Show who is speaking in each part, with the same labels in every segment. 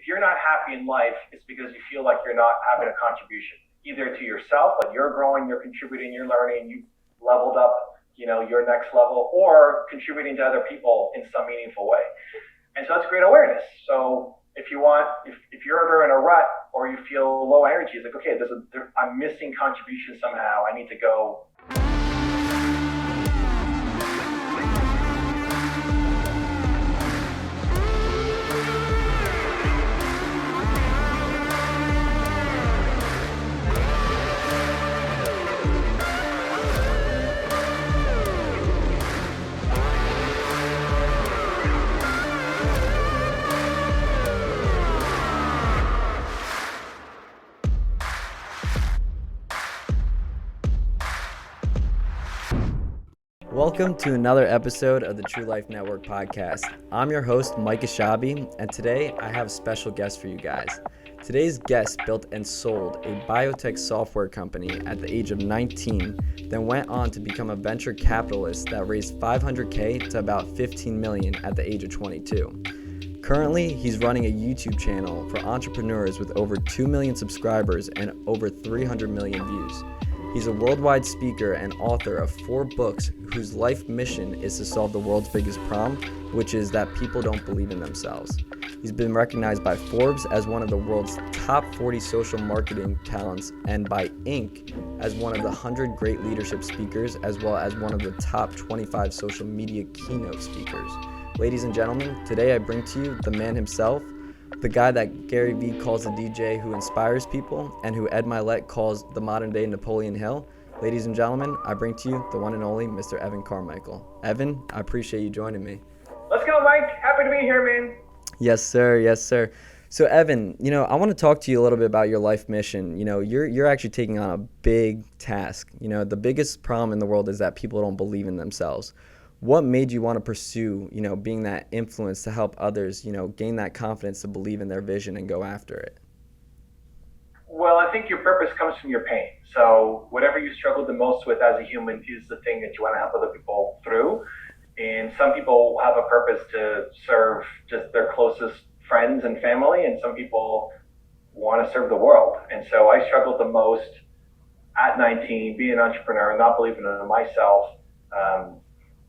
Speaker 1: you're not happy in life, it's because you feel like you're not having a contribution, either to yourself, like you're growing, you're contributing, you're learning, you leveled up, your next level, or contributing to other people in some meaningful way. And so that's great awareness. So if you're ever in a rut or you feel low energy, it's like, okay, I'm missing contribution somehow. I need to go.
Speaker 2: Welcome to another episode of the True Life Network podcast. I'm your host, Mike Ashabi, and today I have a special guest for you guys. Today's guest built and sold a biotech software company at the age of 19, then went on to become a venture capitalist that raised $500K to about $15 million at the age of 22. Currently, he's running a YouTube channel for entrepreneurs with over 2 million subscribers and over 300 million views. He's a worldwide speaker and author of 4 books whose life mission is to solve the world's biggest problem, which is that people don't believe in themselves. He's been recognized by Forbes as one of the world's top 40 social marketing talents and by Inc. as one of the 100 great leadership speakers, as well as one of the top 25 social media keynote speakers. Ladies and gentlemen, today I bring to you the man himself, the guy that Gary Vee calls the DJ who inspires people and who Ed Milet calls the modern day Napoleon Hill. Ladies and gentlemen, I bring to you the one and only Mr. Evan Carmichael. Evan, I appreciate you joining me.
Speaker 1: Let's go, Mike. Happy to be here, man.
Speaker 2: Yes, sir. Yes, sir. So Evan, I want to talk to you a little bit about your life mission. You're actually taking on a big task. The biggest problem in the world is that people don't believe in themselves. What made you want to pursue, being that influence to help others, gain that confidence to believe in their vision and go after it?
Speaker 1: Well, I think your purpose comes from your pain. So whatever you struggle the most with as a human is the thing that you want to help other people through. And some people have a purpose to serve just their closest friends and family, and some people want to serve the world. And so I struggled the most at 19, being an entrepreneur, not believing in myself,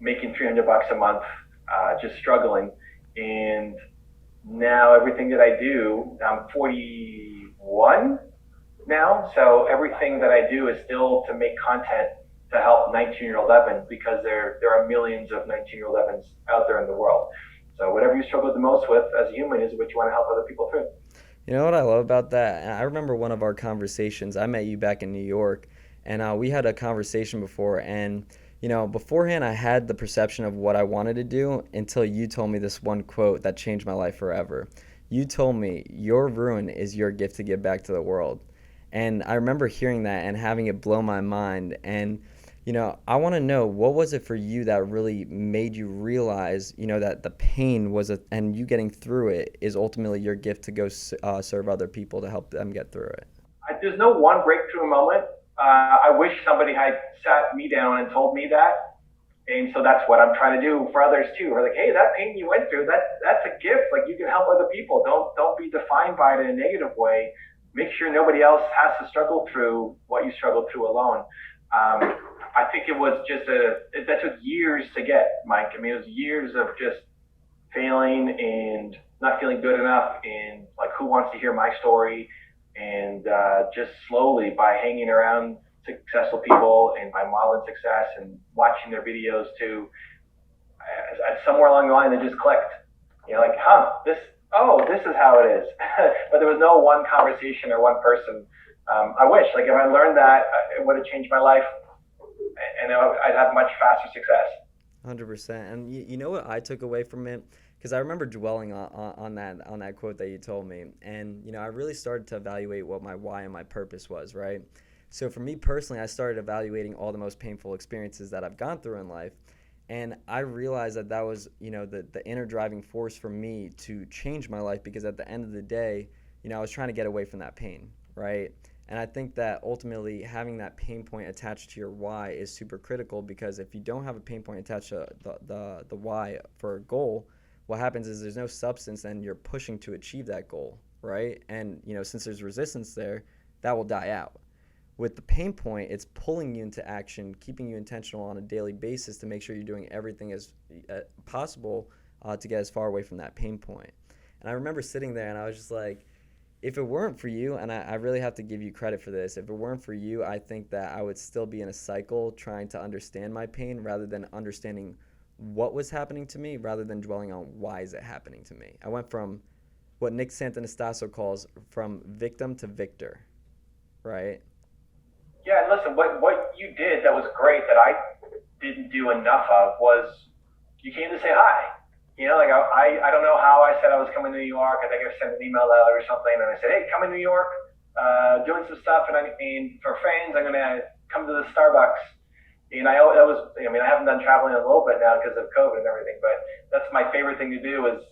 Speaker 1: making $300 a month, just struggling. And now everything that I do, I'm 41 now, so everything that I do is still to make content to help 19-year-old Evan, because there are millions of 19-year-old Evans out there in the world. So whatever you struggle the most with as a human is what you want to help other people through.
Speaker 2: You know what I love about that? I remember one of our conversations. I met you back in New York, and we had a conversation before, and beforehand, I had the perception of what I wanted to do until you told me this one quote that changed my life forever. You told me, your ruin is your gift to give back to the world. And I remember hearing that and having it blow my mind. And, I want to know, what was it for you that really made you realize, that the pain and you getting through it is ultimately your gift to go serve other people to help them get through it?
Speaker 1: There's no one breakthrough moment. I wish somebody had sat me down and told me that. And so that's what I'm trying to do for others too. We're like, hey, that pain you went through, that's a gift. Like, you can help other people. Don't be defined by it in a negative way. Make sure nobody else has to struggle through what you struggled through alone. I think it was that took years to get, Mike. I mean, it was years of just failing and not feeling good enough, and like, who wants to hear my story? And just slowly, by hanging around successful people and by modeling success and watching their videos too, somewhere along the line it just clicked. This is how it is. But there was no one conversation or one person. I wish, if I learned that, it would have changed my life, and I'd have much faster success.
Speaker 2: 100%. And you know what I took away from it? Because I remember dwelling on that quote that you told me. And, I really started to evaluate what my why and my purpose was, right? So for me personally, I started evaluating all the most painful experiences that I've gone through in life. And I realized that was, the inner driving force for me to change my life, because at the end of the day, I was trying to get away from that pain, right? And I think that ultimately having that pain point attached to your why is super critical, because if you don't have a pain point attached to the why for a goal, what happens is there's no substance and you're pushing to achieve that goal, right? And, since there's resistance there, that will die out. With the pain point, it's pulling you into action, keeping you intentional on a daily basis to make sure you're doing everything as possible to get as far away from that pain point. And I remember sitting there and I was just like, if it weren't for you, and I really have to give you credit for this, if it weren't for you, I think that I would still be in a cycle trying to understand my pain rather than understanding what was happening to me, rather than dwelling on why is it happening to me. I went from what Nick Santonastasso calls from victim to victor, right?
Speaker 1: Yeah, and listen, what you did that was great that I didn't do enough of was you came to say hi. Like I don't know how I said I was coming to New York. I think I sent an email out or something, and I said, hey, come in New York, doing some stuff, and for fans, I'm gonna come to the Starbucks. And I haven't done traveling in a little bit now because of COVID and everything, but that's my favorite thing to do is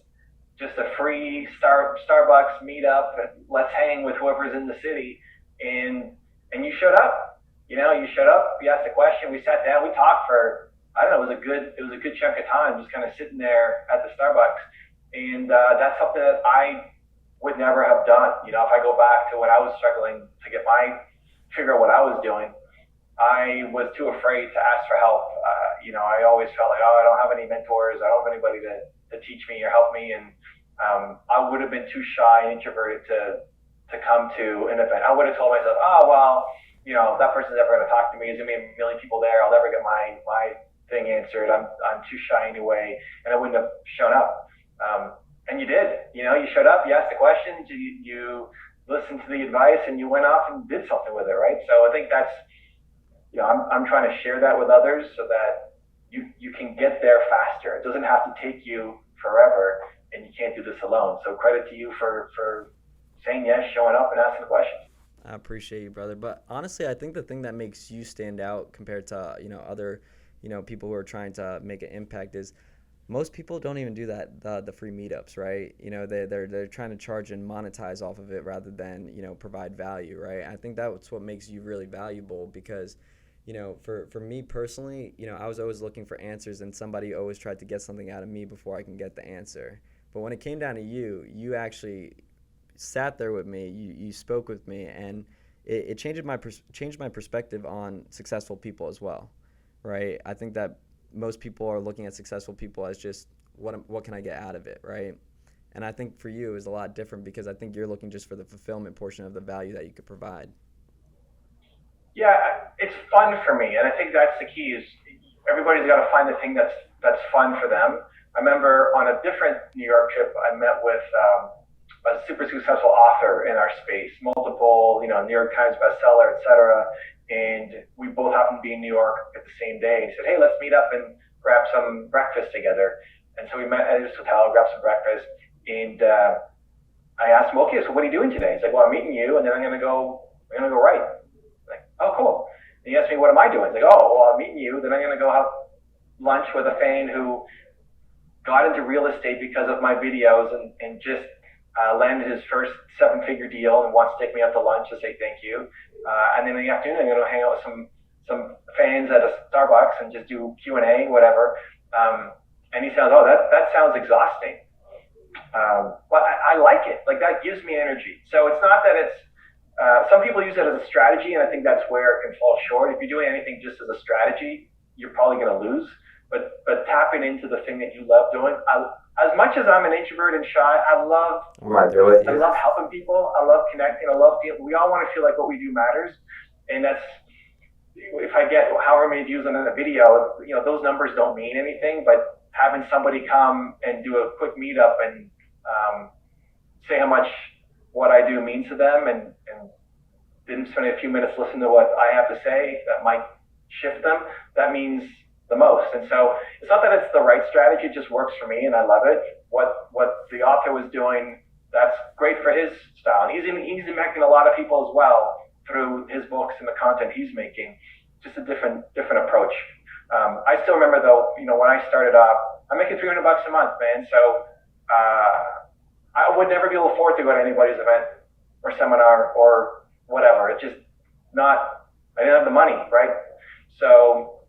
Speaker 1: just a free Starbucks meetup. Let's hang with whoever's in the city, and you showed up. You showed up. You asked a question. We sat down. We talked for I don't know. It was a good chunk of time, just kind of sitting there at the Starbucks, and that's something that I would never have done. If I go back to when I was struggling to figure out what I was doing, I was too afraid to ask for help. I always felt like, I don't have any mentors. I don't have anybody to teach me or help me, and I would have been too shy and introverted to come to an event. I would have told myself, that person's never going to talk to me. There's going to be a million people there. I'll never get my thing answered. I'm too shy anyway, and I wouldn't have shown up. And you did. You showed up. You asked the questions. You listened to the advice, and you went off and did something with it, right? So I think that's. I'm trying to share that with others so that you can get there faster. It doesn't have to take you forever, and you can't do this alone. So credit to you for saying yes, showing up, and asking the questions.
Speaker 2: I appreciate you, brother. But honestly, I think the thing that makes you stand out compared to other people who are trying to make an impact is most people don't even do that, the free meetups, right? They're trying to charge and monetize off of it rather than provide value, right? I think that's what makes you really valuable because for me personally, I was always looking for answers and somebody always tried to get something out of me before I can get the answer. But when it came down to you actually sat there with me, you spoke with me, and it changed my perspective on successful people as well, right? I think that most people are looking at successful people as just what can I get out of it, right? And I think for you is a lot different because I think you're looking just for the fulfillment portion of the value that you could provide.
Speaker 1: Yeah, it's fun for me, and I think that's the key. Is everybody's got to find the thing that's fun for them. I remember on a different New York trip, I met with a super successful author in our space, multiple, New York Times bestseller, etc. And we both happened to be in New York at the same day. He said, hey, let's meet up and grab some breakfast together. And so we met at his hotel, grabbed some breakfast. And I asked him, okay, so what are you doing today? He's like, well, I'm meeting you, and then I'm going to go write. I'm like, oh, cool. And he asked me, what am I doing? He's like, oh, well, I'm meeting you, then I'm going to go have lunch with a fan who got into real estate because of my videos and just landed his first 7-figure deal and wants to take me out to lunch to say thank you. And then in the afternoon, I'm going to hang out with some fans at a Starbucks and just do Q&A, whatever. And he says, oh, that sounds exhausting. But I like it. Like, that gives me energy. So it's not that it's, some people use it as a strategy, and I think that's where it can fall short. If you're doing anything just as a strategy, you're probably going to lose. But tapping into the thing that you love doing, as much as I'm an introvert and shy, I love helping people. I love connecting. I love we all want to feel like what we do matters, and that's if I get however many views on a video, those numbers don't mean anything. But having somebody come and do a quick meetup and say how much what I do means to them, and didn't spend a few minutes listening to what I have to say that might shift them, that means the most. And so it's not that it's the right strategy, it just works for me and I love it. What the author was doing, that's great for his style. And he's impacting a lot of people as well through his books and the content he's making. Just a different approach. I still remember though, when I started off, I'm making $300 a month, man. So I would never be able to afford to go to anybody's event or seminar or whatever. It's just not, I didn't have the money, right? So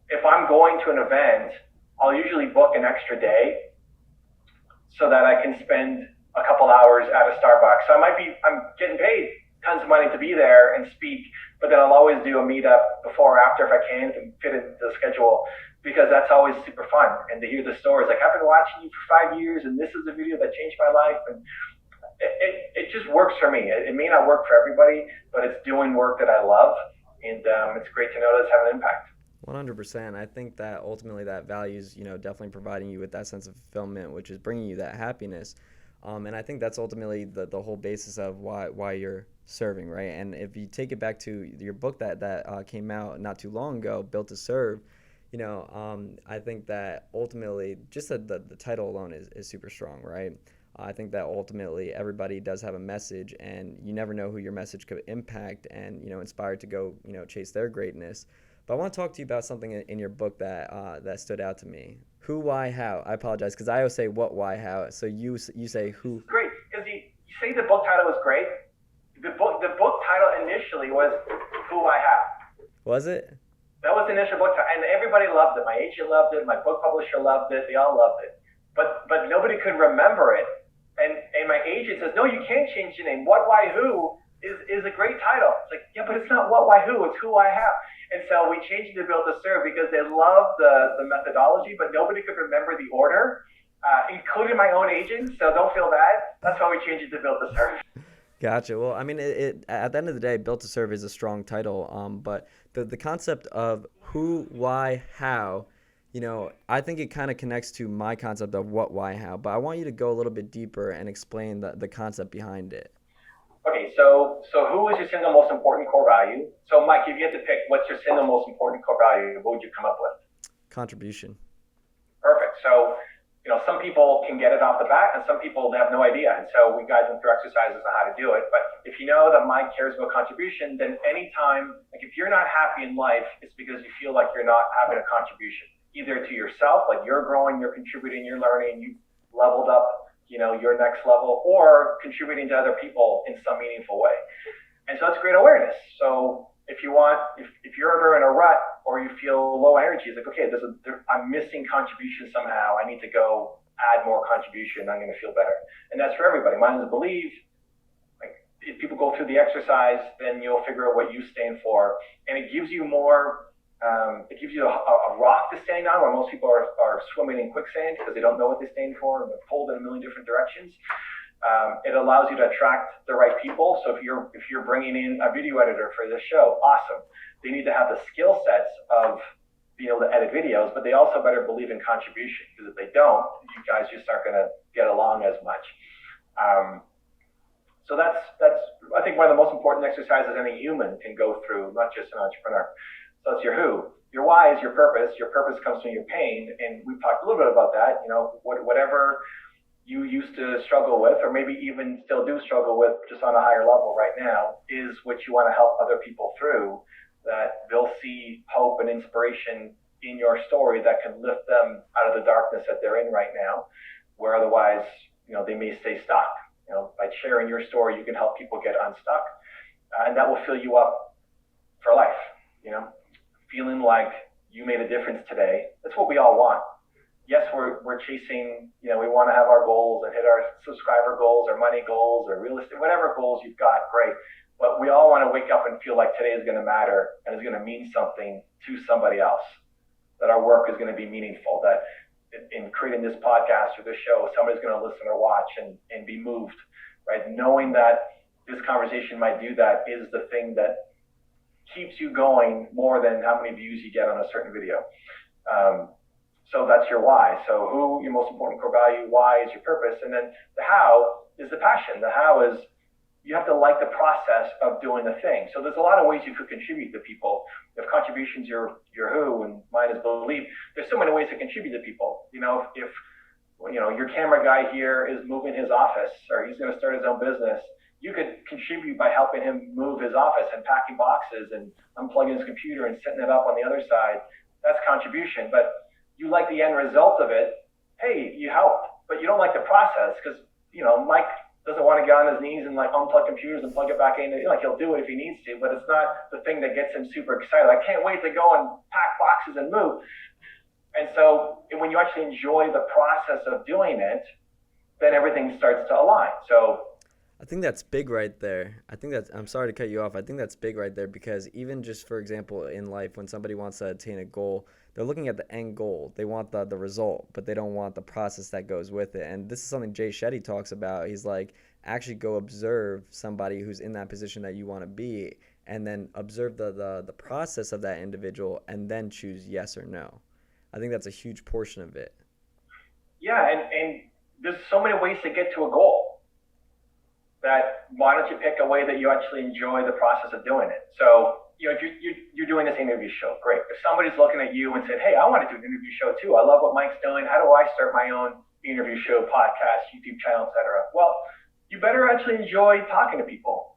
Speaker 1: if I'm going to an event, I'll usually book an extra day so that I can spend a couple hours at a Starbucks. So I'm getting paid tons of money to be there and speak, but then I'll always do a meetup before or after if I can to fit into the schedule, because that's always super fun. And to hear the stories, like, I've been watching you for 5 years and this is a video that changed my life. And it just works for me. It may not work for everybody, but it's doing work that I love. And it's great to know that it's having an impact.
Speaker 2: 100%. I think that ultimately that values, definitely providing you with that sense of fulfillment, which is bringing you that happiness. And I think that's ultimately the whole basis of why you're serving, right? And if you take it back to your book that came out not too long ago, Built to Serve, I think that ultimately just the title alone is super strong, right? I think that ultimately everybody does have a message, and you never know who your message could impact and, inspire to go, chase their greatness. But I want to talk to you about something in your book that stood out to me. Who, why, how? I apologize because I always say what, why, how. So you say who.
Speaker 1: Great, because you say the book title was great. The book title initially was Who, Why, How.
Speaker 2: Was it?
Speaker 1: That was the initial book title, and everybody loved it. My agent loved it. My book publisher loved it. They all loved it. But nobody could remember it. And my agent says, no, you can't change the name. What, Why, Who is a great title. It's like, yeah, but it's not what, why, who. It's who, I have. And so we changed it to Built to Serve because they loved the methodology, but nobody could remember the order, including my own agent. So don't feel bad. That's why we changed it to Built to Serve.
Speaker 2: Gotcha. Well, I mean, it at the end of the day, Built to Serve is a strong title. But the concept of who, why, how, I think it kind of connects to my concept of what, why, how. But I want you to go a little bit deeper and explain the concept behind it.
Speaker 1: Okay, so who is your single most important core value? So, Mike, if you had to pick, what's your single most important core value? What would you come up with?
Speaker 2: Contribution.
Speaker 1: Perfect. So, some people can get it off the bat, and some people have no idea. And so we guide them through exercises on how to do it. But if you know that Mike cares about contribution, then anytime, like if you're not happy in life, it's because you feel like you're not having a contribution, either to yourself, like you're growing, you're contributing, you're learning, you've leveled up, your next level, or contributing to other people in some meaningful way. And so that's great awareness. So if you're ever in a rut or you feel low energy, it's like, okay, I'm missing contribution somehow. I need to go add more contribution. I'm going to feel better. And that's for everybody. Mine is believe. Like if people go through the exercise, then you'll figure out what you stand for. And it gives you more, it gives you a rock to stand on where most people are swimming in quicksand because they don't know what they stand for and they're pulled in a million different directions. It allows you to attract the right people. So if you're bringing in a video editor for this show, awesome. They need to have the skill sets of being able to edit videos, but they also better believe in contribution, because if they don't, you guys just aren't going to get along as much. So that's I think one of the most important exercises any human can go through, not just an entrepreneur. So that's your who. Your why is your purpose. Your purpose comes from your pain, and we've talked a little bit about that. Whatever you used to struggle with, or maybe even still do struggle with just on a higher level right now, is what you want to help other people through, that they'll see hope and inspiration in your story that can lift them out of the darkness that they're in right now, where otherwise, they may stay stuck. By sharing your story, you can help people get unstuck, and that will fill you up for life, feeling like you made a difference today. That's what we all want. Yes, we're chasing, we want to have our goals and hit our subscriber goals or money goals or real estate, whatever goals you've got, great. But we all want to wake up and feel like today is going to matter and is going to mean something to somebody else, that our work is going to be meaningful, that in creating this podcast or this show, somebody's going to listen or watch and be moved, right? Knowing that this conversation might do that is the thing that keeps you going more than how many views you get on a certain video. So that's your why. So who, your most important core value, why is your purpose, and then the how is the passion. The how is you have to like the process of doing the thing. So there's a lot of ways you could contribute to people. If contribution's your who and mine is belief, there's so many ways to contribute to people. If your camera guy here is moving his office or he's going to start his own business, you could contribute by helping him move his office and packing boxes and unplugging his computer and setting it up on the other side. That's contribution. But you like the end result of it, hey, you helped, but you don't like the process because, Mike doesn't want to get on his knees and unplug computers and plug it back in. He'll do it if he needs to, but it's not the thing that gets him super excited. I can't wait to go and pack boxes and move. And so when you actually enjoy the process of doing it, then everything starts to align. So
Speaker 2: I think that's big right there. I'm sorry to cut you off. I think that's big right there because even just, for example, in life, when somebody wants to attain a goal, they're looking at the end goal. They want the result, but they don't want the process that goes with it. And this is something Jay Shetty talks about. He's like, actually go observe somebody who's in that position that you want to be, and then observe the process of that individual, and then choose yes or no. I think that's a huge portion of it.
Speaker 1: yeah, and there's so many ways to get to a goal that why don't you pick a way that you actually enjoy the process of doing it? So, if you're doing this interview show, great. If somebody's looking at you and said, hey, I want to do an interview show too. I love what Mike's doing. How do I start my own interview show, podcast, YouTube channel, etc.? Well, you better actually enjoy talking to people.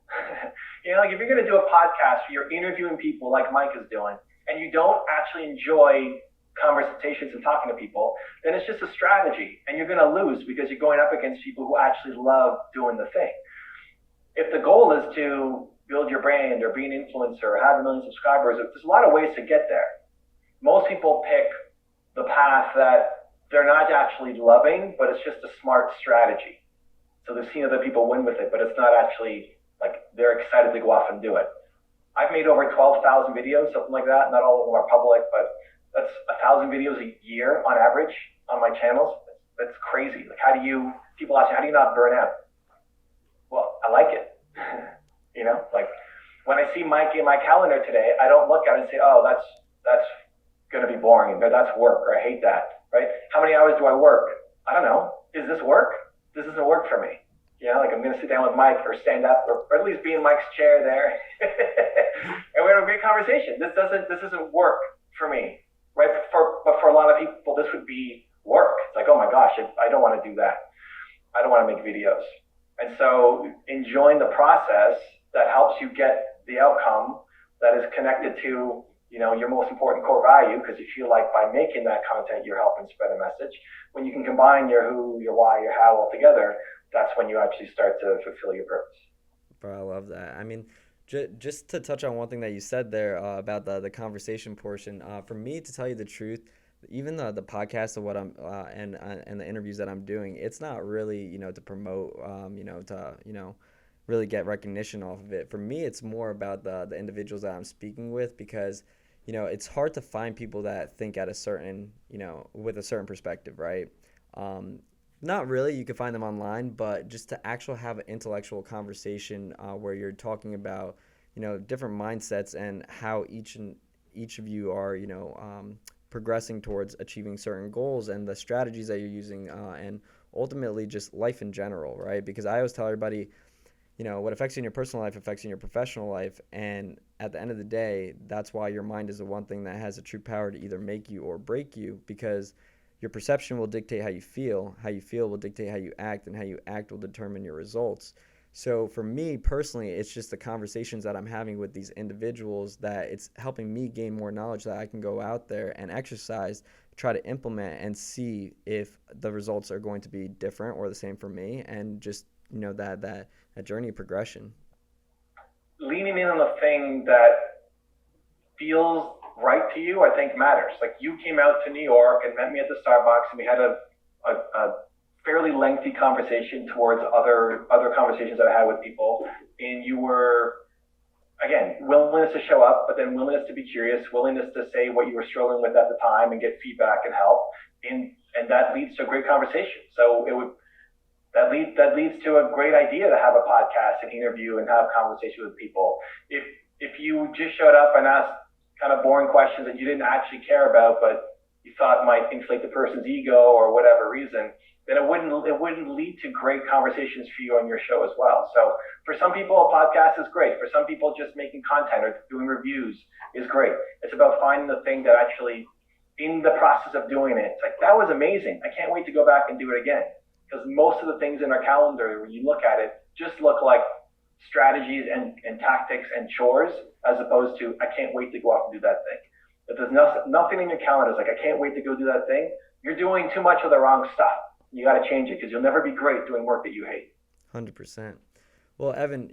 Speaker 1: Like if you're going to do a podcast where you're interviewing people like Mike is doing, and you don't actually enjoy conversations and talking to people, then it's just a strategy, and you're going to lose because you're going up against people who actually love doing the thing. If the goal is to build your brand or be an influencer or have 1 million subscribers, there's a lot of ways to get there. Most people pick the path that they're not actually loving, but it's just a smart strategy. So they've seen other people win with it, but it's not actually like they're excited to go off and do it. I've made over 12,000 videos, something like that. Not all of them are public, but that's 1,000 videos a year on average on my channels. That's crazy. Like people ask me, how do you not burn out? Well, I like it. Like when I see Mike in my calendar today, I don't look at it and say, oh, that's going to be boring. That's work, or I hate that, right? How many hours do I work? I don't know. Is this work? This doesn't work for me. Like I'm going to sit down with Mike or stand up or at least be in Mike's chair there. And we have a great conversation. This doesn't work for me, right? But for a lot of people, this would be work. It's like, oh my gosh, I don't want to do that. I don't want to make videos. And so enjoying the process that helps you get the outcome that is connected to, your most important core value, because you feel like by making that content, you're helping spread a message. When you can combine your who, your why, your how all together, that's when you actually start to fulfill your purpose.
Speaker 2: Bro, I love that. I mean, just to touch on one thing that you said there about the conversation portion, for me, to tell you the truth, even the podcast of what I'm and the interviews that I'm doing, it's not really to promote to really get recognition off of it. For me, it's more about the individuals that I'm speaking with, because it's hard to find people that think at a certain with a certain perspective, right? Not really. You can find them online, but just to actually have an intellectual conversation where you're talking about different mindsets and how each of you are progressing towards achieving certain goals, and the strategies that you're using, and ultimately just life in general, right? Because I always tell everybody, what affects you in your personal life affects you in your professional life, and at the end of the day, that's why your mind is the one thing that has the true power to either make you or break you, because your perception will dictate how you feel will dictate how you act, and how you act will determine your results. So for me personally, it's just the conversations that I'm having with these individuals that it's helping me gain more knowledge that I can go out there and exercise, try to implement, and see if the results are going to be different or the same for me, and just that journey of progression.
Speaker 1: Leaning in on the thing that feels right to you, I think matters. Like you came out to New York and met me at the Starbucks, and we had a fairly lengthy conversation towards other conversations that I had with people, and you were, again, willingness to show up, but then willingness to be curious, willingness to say what you were struggling with at the time and get feedback and help, and that leads to a great conversation. So that leads to a great idea to have a podcast and interview and have conversation with people. If you just showed up and asked kind of boring questions that you didn't actually care about, but you thought might inflate the person's ego or whatever reason, then it wouldn't lead to great conversations for you on your show as well. So for some people, a podcast is great. For some people, just making content or doing reviews is great. It's about finding the thing that actually, in the process of doing it, it's like, that was amazing. I can't wait to go back and do it again. Because most of the things in our calendar, when you look at it, just look like strategies and tactics and chores, as opposed to, I can't wait to go off and do that thing. If there's nothing in your calendar that's like, I can't wait to go do that thing, you're doing too much of the wrong stuff. You got to change it, because you'll never be great doing work that you hate.
Speaker 2: 100%. Well, Evan,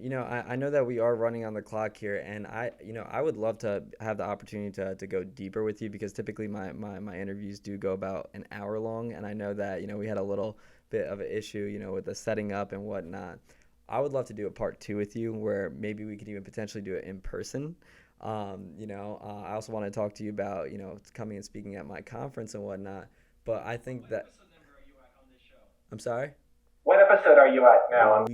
Speaker 2: I know that we are running on the clock here, and I would love to have the opportunity to go deeper with you because typically my interviews do go about an hour long, and I know that, we had a little bit of an issue, with the setting up and whatnot. I would love to do a part two with you where maybe we could even potentially do it in person. I also want to talk to you about, coming and speaking at my conference and whatnot. But I think that, I'm sorry?
Speaker 1: What episode are you at now?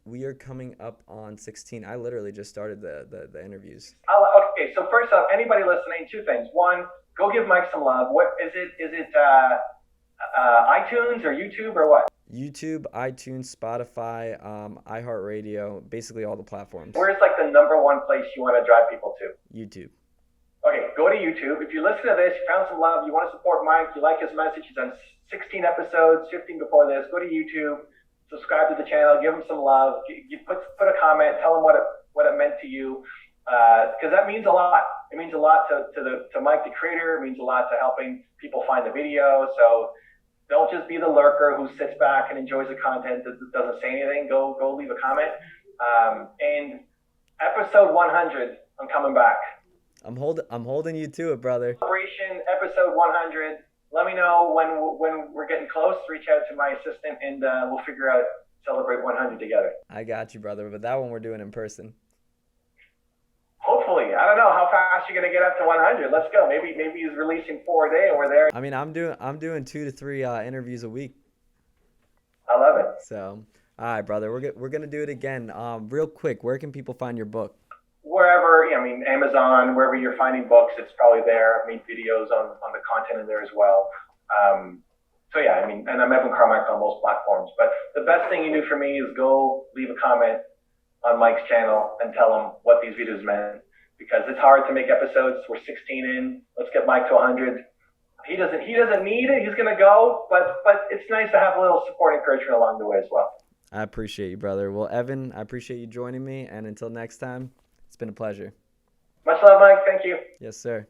Speaker 2: We are coming up on 16. I literally just started the interviews.
Speaker 1: Okay, so first off, anybody listening, two things. One, go give Mike some love. What is it? Is it iTunes or YouTube or what?
Speaker 2: YouTube, iTunes, Spotify, iHeartRadio, basically all the platforms.
Speaker 1: Where's like the number one place you want to drive people to?
Speaker 2: YouTube.
Speaker 1: Okay, go to YouTube. If you listen to this, you found some love, you want to support Mike, you like his message, he's done 16 episodes, 15 before this, go to YouTube, subscribe to the channel, give him some love, you put a comment, tell him what it meant to you, because that means a lot. It means a lot to Mike, the creator. It means a lot to helping people find the video. So don't just be the lurker who sits back and enjoys the content that doesn't say anything. Go leave a comment. And episode 100, I'm coming back.
Speaker 2: I'm holding you to it, brother.
Speaker 1: Operation episode 100. Let me know when we're getting close. Reach out to my assistant, and we'll figure out celebrate 100 together.
Speaker 2: I got you, brother. But that one we're doing in person.
Speaker 1: Hopefully, I don't know how fast you're gonna get up to 100. Let's go. Maybe he's releasing 4 a day, and we're there.
Speaker 2: I mean, I'm doing 2 to 3 interviews a week.
Speaker 1: I love it.
Speaker 2: So, all right, brother. We're gonna do it again. Real quick, where can people find your book?
Speaker 1: Wherever, Amazon, wherever you're finding books, it's probably there. I've made videos on the content in there as well. And I'm Evan Carmichael on most platforms. But the best thing you do for me is go leave a comment on Mike's channel and tell him what these videos meant, because it's hard to make episodes. We're 16 in. Let's get Mike to 100. He doesn't need it. He's gonna go, but it's nice to have a little support and encouragement along the way as well.
Speaker 2: I appreciate you, brother. Well, Evan, I appreciate you joining me, and until next time, it's been a pleasure.
Speaker 1: Much love, Mike. Thank you.
Speaker 2: Yes, sir.